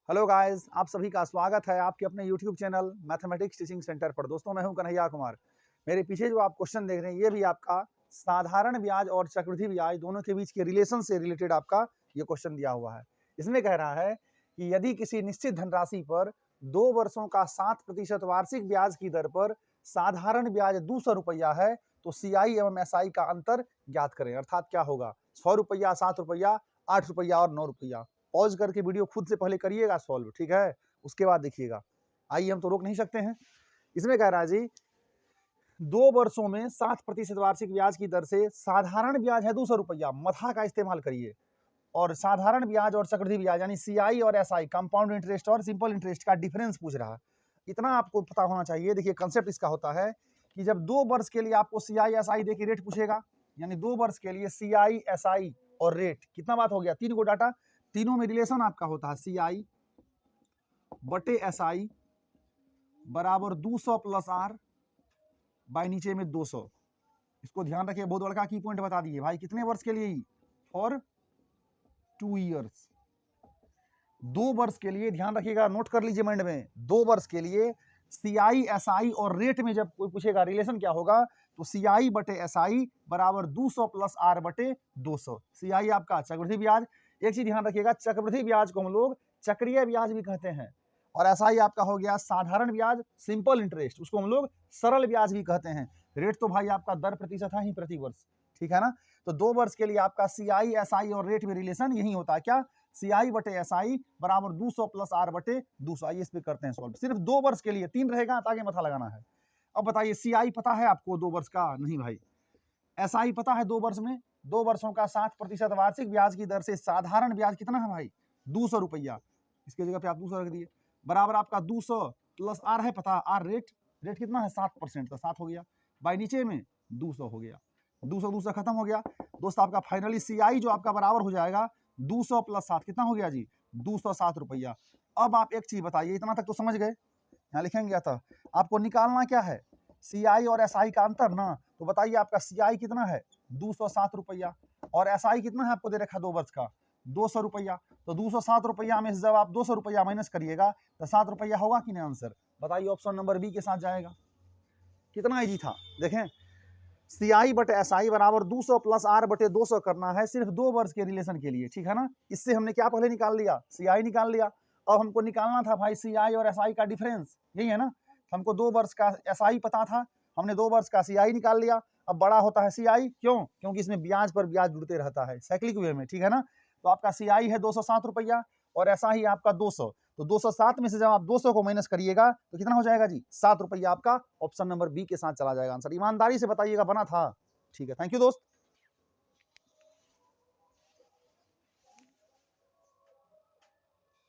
Hello guys, आप सभी का स्वागत है आपके अपने YouTube channel mathematics teaching centre पर। दोस्तों, मैं हूं कन्हैया कुमार। मेरे पीछे जो आप क्वेश्चन देख रहे हैं ये भी आपका साधारण ब्याज और चक्रवृद्धि ब्याज दोनों के बीच के रिलेशन से रिलेटेड आपका ये क्वेश्चन दिया हुआ है। इसमें कह रहा है कि यदि किसी निश्चित धनराशि पर 2 वर्षों का 7% वार्षिक ब्याज की दर पर साधारण ब्याज 200 रुपया है तो सीआई एवं एसआई का अंतर ज्ञात करें। अर्थात क्या होगा, 100 रुपया, 7 रुपया, 8 रुपया और 9 रुपया। पॉज करके वीडियो खुद से पहले करिएगा सॉल्व, ठीक है, उसके बाद देखिएगा। आइए, हम तो रोक नहीं सकते हैं। इसमें कह रहा है जी 2 वर्षों में 7% वार्षिक ब्याज की दर से साधारण ब्याज है 200 रुपया, मथा का इस्तेमाल करिए। और साधारण ब्याज और चक्रवृद्धि ब्याज यानी सीआई और एसआई, कंपाउंड इंटरेस्ट और सिंपल इंटरेस्ट का डिफरेंस पूछ रहा है। इतना आपको पता होना चाहिए। देखिए, कंसेप्ट इसका होता है कि जब 2 वर्ष के लिए आपको सीआई एसआई देखिए रेट पूछेगा, यानी 2 वर्ष के लिए सीआई एसआई और रेट, कितना बात हो गया, 3 को डाटा, तीनों में रिलेशन आपका होता है सीआई बटे एसआई बराबर 200 प्लस आर बाय नीचे में 200। इसको ध्यान रखिए, बहुत बड़का की पॉइंट बता दिए भाई। कितने वर्ष के लिए? For 2 years. 2 वर्ष के लिए, ध्यान रखिएगा, नोट कर लीजिए माइंड में। 2 वर्ष के लिए सीआई एसआई और रेट में जब कोई पूछेगा रिलेशन क्या होगा, तो सीआई बटे एसआई बराबर 200 प्लस आर बटे 200। सीआई आपका चक्रवृद्धि ब्याज। एक चीज ध्यान रखिएगा, चक्रवृद्धि ब्याज को हम लोग चक्रीय ब्याज भी कहते हैं। और एसआई आपका हो गया साधारण ब्याज, सिंपल इंटरेस्ट, उसको हम लोग सरल ब्याज भी कहते हैं। रेट तो भाई आपका दर प्रतिशत है ही प्रति वर्ष, ठीक है ना। तो 2 वर्ष के लिए आपका सीआई एसआई और रेट में रिलेशन यही होता है, क्या, सीआई बटे एसआई बराबर 200 प्लस आर बटे 200। आइए इस पे करते हैं सॉल्व। सिर्फ 2 वर्ष के लिए, 3 रहेगा ताकि मथा लगाना है। अब बताइए, सीआई पता है आपको 2 वर्ष का? नहीं भाई। एसआई पता है 2 वर्ष में? 2 वर्षों का 7% वार्षिक ब्याज की दर से साधारण ब्याज कितना है भाई? 200 रुपया। इसके जगह पे आप 200 रख दिए, बराबर आपका 200 प्लस आर है पता, आर रेट, रेट कितना है 7%, तो 7 हो गया, बाई नीचे में 200 हो गया। 200 खत्म हो गया दोस्त। आपका फाइनली सीआई जो आपका बराबर हो जाएगा 200 प्लस 7, कितना हो गया जी? 207 रुपया। अब आप एक चीज बताइए, इतना तक तो समझ गए, यहाँ लिखेंगे क्या था, आपको निकालना क्या है, सीआई और एसआई का अंतर ना। तो बताइए आपका सीआई कितना है? 207 रुपया, और एसआई कितना है आपको दे रखा 2 वर्ष का? 200 रुपया। तो 207 रुपया में से जब आप 200 रुपया माइनस करिएगा तो 7 रुपया होगा कि नहीं आंसर? बताइए, ऑप्शन नंबर बी के साथ जाएगा। कितना इजी था, देखें। सीआई बटे एसआई बराबर 200 प्लस आर बटे 200 करना है सिर्फ 2 वर्ष के रिलेशन के लिए, ठीक है ना। इससे हमने क्या पहले निकाल लिया? सीआई निकाल लिया। अब हमको निकालना था भाई सीआई और एसआई का डिफरेंस, यही है ना। हमको 2 वर्ष का एसआई पता था, हमने 2 वर्ष का सीआई निकाल लिया। अब बड़ा होता है सीआई, क्यों? क्योंकि इसमें ब्याज पर ब्याज जुड़ते रहता है साइक्लिक वे में, ठीक है ना। तो आपका सीआई है 207 रुपया और एसआई आपका 200। तो 207 में से जब आप 200 को माइनस करिएगा तो कितना हो जाएगा जी? 7 रुपया। आपका ऑप्शन नंबर बी के साथ चला जाएगा आंसर। ईमानदारी से बताइएगा, बना था? ठीक है, थैंक यू दोस्त।